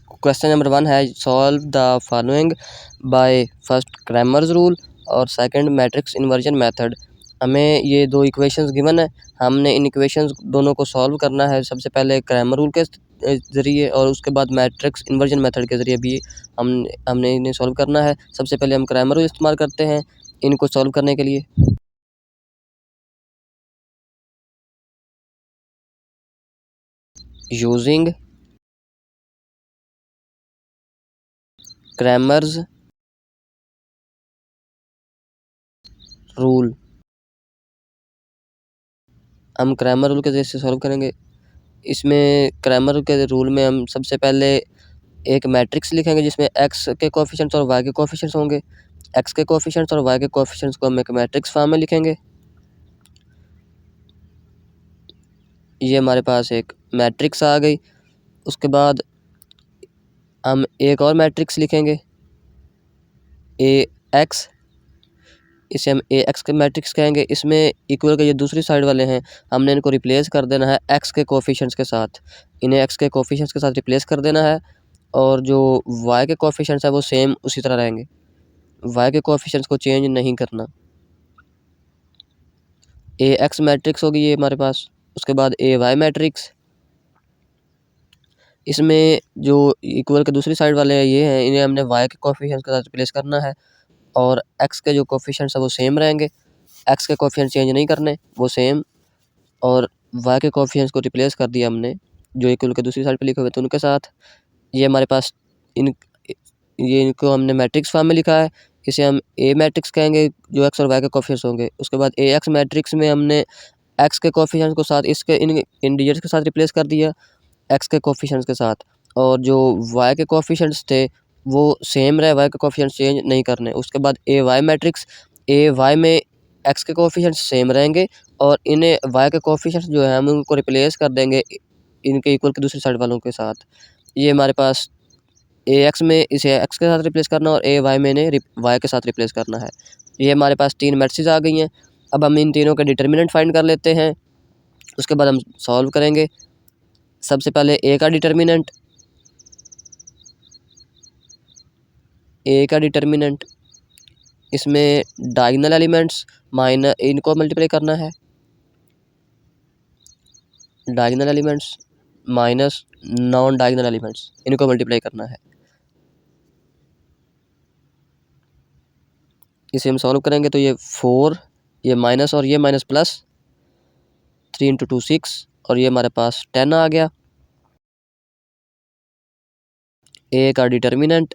Question number 1 है solve the following by first Cramer's rule और second matrix inversion method. हमें ये दो इक्वेशंस गिवन है, हमने इन इक्वेशंस दोनों को सॉल्व करना है। सबसे पहले क्रैमर रूल के ज़रिए और उसके बाद मैट्रिक्स इन्वर्जन मेथड के ज़रिए भी हमने इन्हें सॉल्व करना है। सबसे पहले हम क्रैमर रूल इस्तेमाल करते हैं इनको सॉल्व करने के लिए। यूजिंग क्रैमर्स रूल, हम क्रैमर रूल के ज़रिए से सॉल्व करेंगे। इसमें क्रैमर के रूल में हम सबसे पहले एक मैट्रिक्स लिखेंगे जिसमें एक्स के कोएफिशिएंट्स और वाई के कोएफिशिएंट्स होंगे। एक्स के कोएफिशिएंट्स और वाई के कोएफिशिएंट्स को हम एक मैट्रिक्स फॉर्म में लिखेंगे। ये हमारे पास एक मैट्रिक्स आ गई। उसके बाद हम एक और मैट्रिक्स लिखेंगे ए एक्स, इसे हम ए एक्स के मैट्रिक्स कहेंगे। इसमें इक्वल के ये दूसरी साइड वाले हैं, हमने इनको रिप्लेस कर देना है एक्स के कोएफिशिएंट्स के साथ। इन्हें एक्स के कोएफिशिएंट्स के साथ रिप्लेस कर देना है और जो वाई के कोएफिशिएंट्स है वो सेम उसी तरह रहेंगे। वाई के कोएफिशिएंट्स को चेंज नहीं करना। ए एक्स मैट्रिक्स होगी ये हमारे पास। उसके बाद ए वाई मैट्रिक्स, इसमें जो इक्वल के दूसरी साइड वाले ये हैं इन्हें हमने वाई के कोएफिशिएंट्स के साथ रिप्लेस करना है और एक्स के जो कोएफिशिएंट्स है वो सेम रहेंगे। एक्स के कोएफिशिएंट चेंज नहीं करने, वो सेम। और वाई के कोएफिशिएंट्स को रिप्लेस कर दिया हमने जो इक्वल के दूसरी साइड पे लिखे हुए थे उनके साथ। ये हमारे पास इनको हमने मैट्रिक्स फॉर्म में लिखा है। इसे हम ए मैट्रिक्स कहेंगे जो एक्स और वाई के कोएफिशिएंट्स होंगे। उसके बाद ए एक्स मैट्रिक्स में हमने एक्स के कोएफिशिएंट्स को साथ इसके इन इंटीजर्स के साथ रिप्लेस कर दिया एक्स के कोएफिशिएंट्स के साथ, और जो वाई के कोएफिशिएंट्स थे वो सेम रहे, वाई के कोएफिशिएंट्स चेंज नहीं करने। उसके बाद ए वाई मैट्रिक्स, ए वाई में एक्स के कोएफिशिएंट्स सेम रहेंगे और इन्हें वाई के कोएफिशिएंट्स जो है हम उनको रिप्लेस कर देंगे इनके इक्वल के दूसरी साइड वालों के साथ। ये हमारे पास ए एक्स में इसे एक्स के साथ रिप्लेस करना और ए वाई में इन्हें वाई के साथ रिप्लेस करना है। ये हमारे पास तीन मैट्रिक्स आ गई हैं। अब हम इन तीनों के डिटर्मिनेंट फाइंड कर लेते हैं। उसके बाद हम सॉल्व करेंगे। सबसे पहले ए का डिटर्मिनेंट, ए का डिटर्मिनेंट इसमें डायगोनल एलिमेंट्स माइनस इनको मल्टीप्लाई करना है, diagonal elements minus non diagonal elements इनको मल्टीप्लाई करना है। इसे हम सॉल्व करेंगे तो ये 4, ये माइनस और ये माइनस प्लस, 3 × 2 6 और ये हमारे पास 10 आ गया। ए का डिटर्मिनेंट,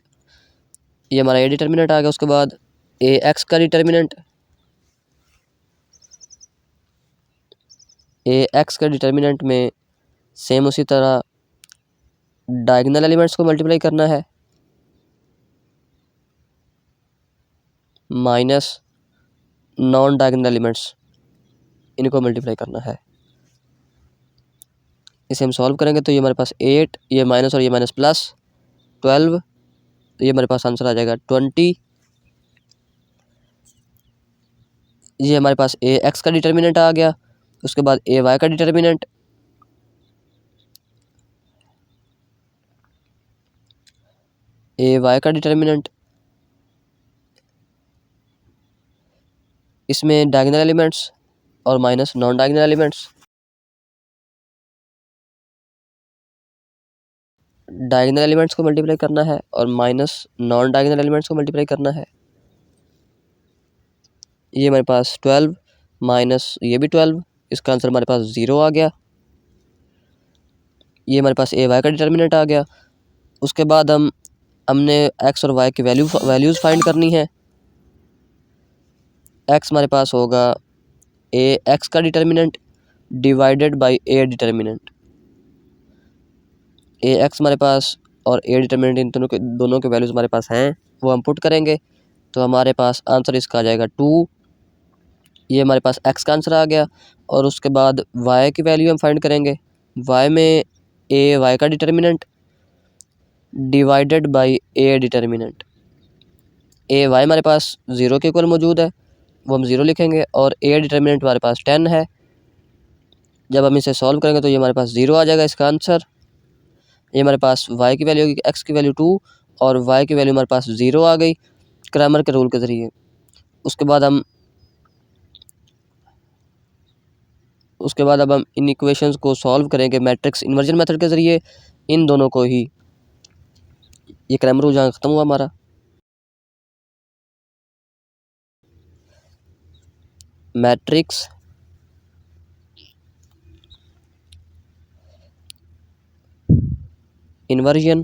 ये हमारा ए डिटर्मिनेंट आ गया। उसके बाद ए एक्स का डिटर्मिनेंट, ए एक्स का डिटर्मिनेंट में सेम उसी तरह डायगोनल एलिमेंट्स को मल्टीप्लाई करना है माइनस नॉन डायगोनल एलिमेंट्स इनको मल्टीप्लाई करना है। इसे हम सॉल्व करेंगे तो ये हमारे पास 8, ये माइनस और ये माइनस प्लस 12, तो ये हमारे पास आंसर आ जाएगा 20। ये हमारे पास ए एक्स का डिटर्मिनेंट आ गया। उसके बाद ए वाई का डिटर्मिनेंट, ए वाई का डिटर्मिनेंट इसमें डायगोनल एलिमेंट्स और minus non diagonal elements. Diagonal elements को मल्टीप्लाई करना है और माइनस नॉन डायगोनल एलिमेंट्स को मल्टीप्लाई करना है। ये हमारे पास 12 माइनस ये भी 12, इसका आंसर हमारे पास 0 आ गया। ये हमारे पास ए वाई का डिटर्मिनेंट आ गया। उसके बाद हमने एक्स और वाई की वैल्यूज़ फाइंड करनी है। एक्स हमारे पास होगा ए एक्स का determinant divided by A determinant. A x हमारे पास और ए डिटर्मिनेंट इन दोनों के वैल्यूज़ हमारे पास हैं, वो हम पुट करेंगे तो हमारे पास आंसर इसका आ जाएगा 2। ये हमारे पास एक्स का आंसर आ गया। और उसके बाद वाई की वैल्यू हम फाइंड करेंगे। वाई में ए वाई का determinant divided by A determinant. A Y हमारे पास 0 के इक्वल मौजूद है, वो हम 0 लिखेंगे और ए डिटर्मिनेंट हमारे पास 10 है। जब हम इसे सॉल्व करेंगे तो ये हमारे पास 0 आ जाएगा इसका आंसर। ये हमारे पास y की वैल्यू होगी, x की वैल्यू 2 और y की वैल्यू हमारे पास 0 आ गई क्रैमर के रूल के ज़रिए। उसके बाद अब हम इन इक्वेशंस को सॉल्व करेंगे मैट्रिक्स इन्वर्जन मेथड के ज़रिए। इन दोनों को ही, ये क्रैमर रूल जहाँ ख़त्म हुआ हमारा। Matrix inversion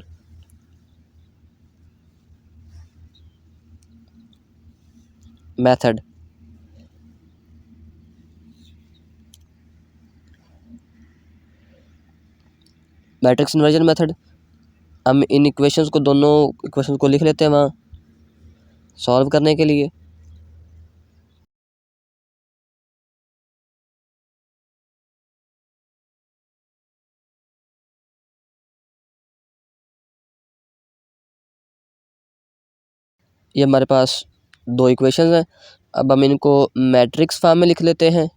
method. Matrix inversion method, हम इन इक्वेशंस को, दोनों इक्वेशंस को लिख लेते हैं वहाँ सॉल्व करने के लिए। ये हमारे पास दो इक्वेशंस हैं। अब हम इनको मैट्रिक्स फॉर्म में लिख लेते हैं।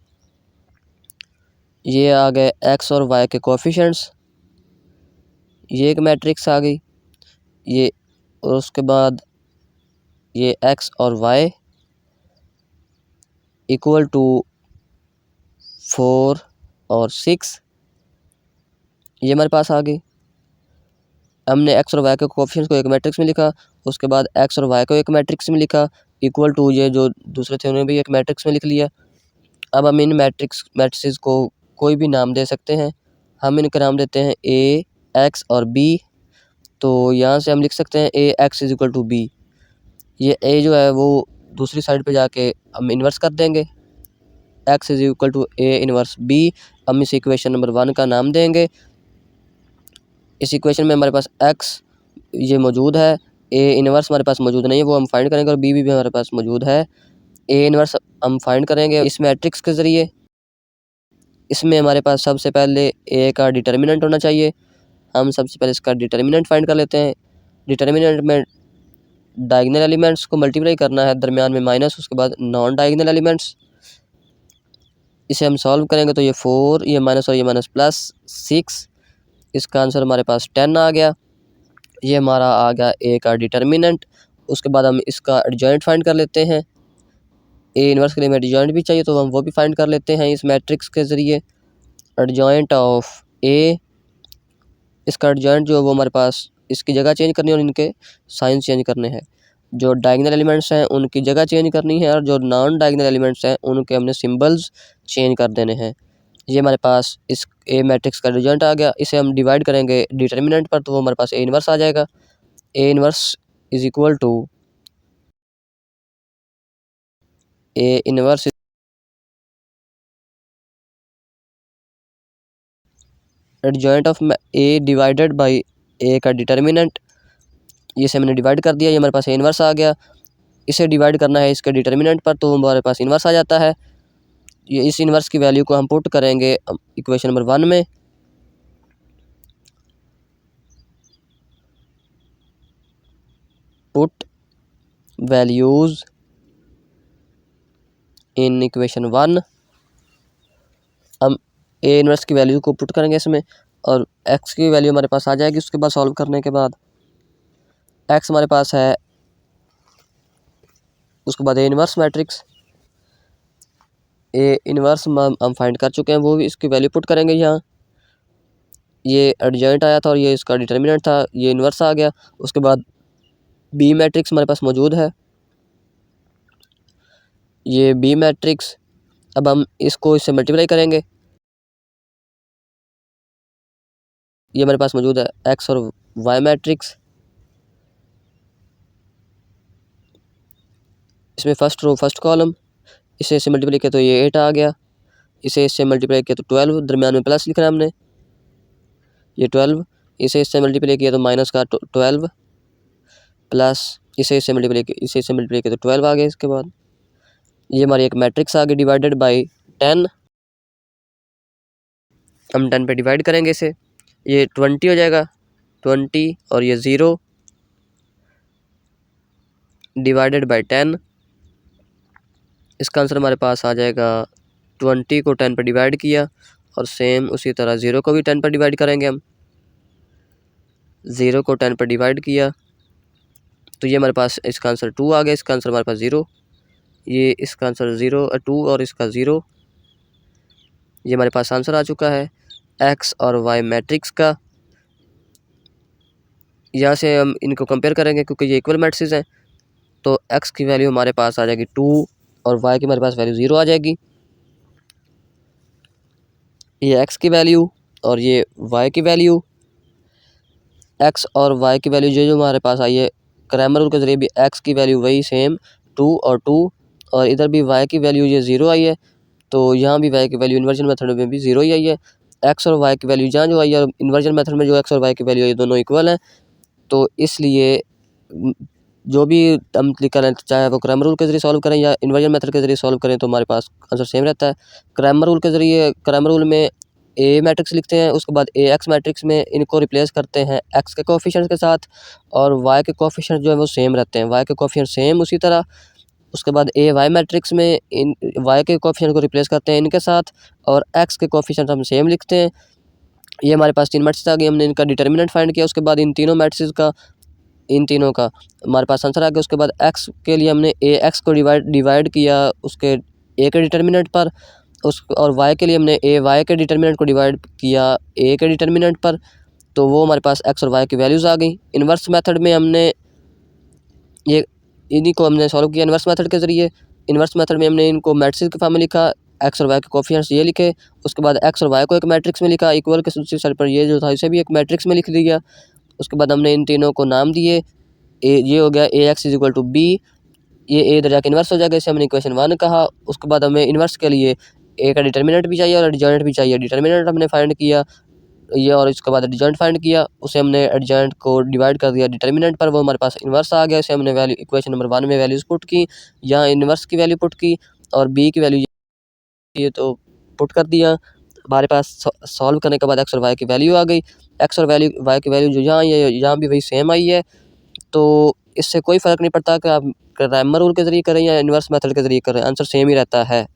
ये आ गए एक्स और वाई के कोएफिशिएंट्स, ये एक मैट्रिक्स आ गई ये, और उसके बाद ये एक्स और वाई इक्वल टू 4 और 6, ये हमारे पास आ गई। हमने एक्स और वाई के कोएफिशिएंट्स को एक मैट्रिक्स में लिखा, उसके बाद एक्स और वाई को एक मैट्रिक्स में लिखा, इक्वल टू ये जो दूसरे थे उन्हें भी एक मैट्रिक्स में लिख लिया। अब हम इन मैट्रिसेस को कोई भी नाम दे सकते हैं। हम इनका नाम देते हैं ए, एक्स और बी। तो यहाँ से हम लिख सकते हैं A X is equal to B. ये ए जो है वो दूसरी साइड पे जाके हम इन्वर्स कर देंगे, X is equal to A inverse B. हम इस इक्वेशन नंबर 1 का नाम देंगे। इस इक्वेशन में हमारे पास एक्स ये मौजूद है, ए इन्वर्स हमारे पास मौजूद नहीं है, वो हम फाइंड करेंगे, और बी भी हमारे पास मौजूद है। ए इन्वर्स हम फाइंड करेंगे इस मैट्रिक्स के ज़रिए। इसमें हमारे पास सबसे पहले ए का डिटर्मिनेंट होना चाहिए। हम सबसे पहले इसका डिटर्मिनेंट फाइंड कर लेते हैं। डिटर्मिनेंट में डायगोनल एलिमेंट्स को मल्टीप्लाई करना है, दरमियान में माइनस, उसके बाद नॉन डायगोनल एलिमेंट्स। इसे हम सॉल्व करेंगे तो ये 4, ये माइनस और ये माइनस प्लस 6, इसका आंसर हमारे पास 10 आ गया। ये हमारा आ गया ए का डिटर्मिनेंट। उसके बाद हम इसका एडजॉइंट फाइंड कर लेते हैं। ए इन्वर्स के लिए हमें एडजॉइंट भी चाहिए, तो हम वो भी फाइंड कर लेते हैं इस मैट्रिक्स के ज़रिए। एडजॉइंट ऑफ ए, इसका एडजॉइंट जो है वो हमारे पास, इसकी जगह चेंज करनी है और इनके साइंस चेंज करने हैं। जो डायगोनल एलिमेंट्स हैं उनकी जगह चेंज करनी है, और जो नॉन डायगोनल एलिमेंट्स हैं उनके हमने सिंबल्स चेंज कर देने हैं। ये हमारे पास इस ए मैट्रिक्स का रिजल्ट आ गया। इसे हम डिवाइड करेंगे डिटर्मिनेंट पर, तो वो हमारे पास ए इन्वर्स आ जाएगा। A inverse is equal to A inverse adjoint of A divided by A का डिटर्मिनेंट। ये से हमने डिवाइड कर दिया, ये हमारे पास ए इन्वर्स आ गया। इसे डिवाइड करना है इसके डिटर्मिनेंट पर, तो हमारे पास इन्वर्स आ जाता है। ये इस इन्वर्स की वैल्यू को हम पुट करेंगे इक्वेशन नंबर 1 में। Put values in equation 1। हम ए इन्वर्स की वैल्यू को पुट करेंगे इसमें, और एक्स की वैल्यू हमारे पास आ जाएगी। उसके बाद सॉल्व करने के बाद एक्स हमारे पास है, उसके बाद A inverse matrix, A inverse हम फाइंड कर चुके हैं, वो भी इसकी वैल्यू पुट करेंगे यहाँ। ये एडजॉइंट आया था और ये इसका डिटर्मिनेंट था, ये इन्वर्स आ गया। उसके बाद बी मैट्रिक्स हमारे पास मौजूद है, ये बी मैट्रिक्स। अब हम इसको इससे मल्टीप्लाई करेंगे। ये हमारे पास मौजूद है एक्स और वाई मैट्रिक्स। इसमें फर्स्ट रो फर्स्ट कॉलम, इसे इससे मल्टीप्लाई किया तो ये 8 आ गया। इसे इससे मल्टीप्लाई किया तो 12, दरमियान में प्लस लिखना है हमने, ये 12। इसे इससे मल्टीप्लाई किया तो माइनस का 12 प्लस, इसे इससे मल्टीप्लाई किया तो 12 आ गया। इसके बाद ये हमारी एक मैट्रिक्स आ गई डिवाइडेड बाई 10। हम 10 पे डिवाइड करेंगे इसे, ये 20 हो जाएगा, 20 और ये 0 डिवाइडेड बाई 10। इसका आंसर हमारे पास आ जाएगा, 20 को 10 पर डिवाइड किया, और सेम उसी तरह 0 को भी 10 पर डिवाइड करेंगे हम। 0 को 10 पर डिवाइड किया तो ये हमारे पास इसका आंसर 2 आ गया। इसका आंसर हमारे पास 0, ये इसका आंसर 0 2 और इसका 0, ये हमारे पास आंसर आ चुका है एक्स और वाई मैट्रिक्स का। यहाँ से हम इनको कंपेयर करेंगे क्योंकि ये इक्वल मैट्रिक्स हैं, तो एक्स की वैल्यू हमारे पास आ जाएगी 2 और वाई की हमारे पास वैल्यू 0 आ जाएगी। ये एक्स की वैल्यू और ये वाई की वैल्यू, एक्स और वाई की वैल्यू जो जो हमारे पास आई है क्रैमर रूल के ज़रिए भी एक्स की वैल्यू वही सेम 2 और 2, और इधर भी वाई की वैल्यू ये 0 आई है, तो यहाँ भी वाई की वैल्यू इन्वर्जन मेथड में भी 0 ही आई है। एक्स और वाई की वैल्यू जहाँ जो आई है इन्वर्जन मेथड में जो एक्स और वाई की वैल्यू है दोनों इक्वल हैं, तो इसलिए जो भी हम क्लिक करें चाहे वो क्रैमर रूल के ज़रिए सॉल्व करें या इन्वर्जन मेथड के ज़रिए सॉल्व करें तो हमारे पास आंसर सेम रहता है। क्रैमर रूल के ज़रिए क्रैमर रूल में ए मैट्रिक्स लिखते हैं, उसके बाद ए एक्स मैट्रिक्स में इनको रिप्लेस करते हैं एक्स के कोफिशिएंट के साथ, और वाई के कोफिशिएंट जो है वो सेम रहते हैं, वाई के कोफिशिएंट सेम उसी तरह। उसके बाद ए वाई मैट्रिक्स में इन वाई के कोफिशिएंट को रिप्लेस करते हैं इनके साथ, और एक्स के कोफिशिएंट हम सेम लिखते हैं। ये हमारे पास 3 मैट्रिक्स आ गई, हमने इनका डिटर्मिनेंट फाइंड किया, उसके बाद इन तीनों मैट्रिक्स का इन तीनों का हमारे पास आंसर आ गया। उसके बाद एक्स के लिए हमने ए एक्स को डिवाइड किया उसके ए के डिटर्मिनेंट पर, उस और वाई के लिए हमने ए वाई के डिटर्मिनेंट को डिवाइड किया ए के डिटर्मिनेंट पर, तो वो हमारे पास एक्स और वाई की वैल्यूज़ आ गई। इन्वर्स मेथड में हमने ये इन्हीं को हमने सॉल्व किया इन्वर्स मेथड के ज़रिए। इन्वर्स मेथड में हमने इनको मैट्रिक्स के फॉर्म में लिखा, एक्स और वाई के कोफिशिएंट्स ये लिखे, उसके बाद एक्स और वाई को एक मैट्रिक्स में लिखा, इक्वल के दूसरी साइड पर ये जो था इसे भी एक मैट्रिक्स में लिख दिया। उसके बाद हमने इन तीनों को नाम दिए, ये हो गया A X is equal to B, ये ए इधर जाके इन्वर्स हो जाएगा, इसे हमने इक्वेशन 1 कहा। उसके बाद हमें इन्वर्स के लिए ए का डिटर्मिनेंट भी चाहिए और एडजॉइंट भी चाहिए। डिटर्मिनेंट हमने फाइंड किया ये, और इसके बाद एडजॉइंट फाइंड किया, उसे हमने एडजॉइंट को डिवाइड कर दिया डिटर्मिनेंट पर, वो हमारे पास इन्वर्स आ गया। इसे हमने वैल्यू इक्वेशन नंबर 1 में वैल्यूज़ पुट की, यहाँ इन्वर्स की वैल्यू पुट की और बी की वैल्यू ये तो पुट कर दिया। हमारे पास सॉल्व करने के बाद एक्स और वाई की वैल्यू आ गई। एक्स और वाई की वैल्यू जो यहाँ आई है यहाँ भी वही सेम आई है, तो इससे कोई फ़र्क नहीं पड़ता कि आप क्रैमर रूल के ज़रिए करें या इन्वर्स मेथड के ज़रिए करें, आंसर सेम ही रहता है।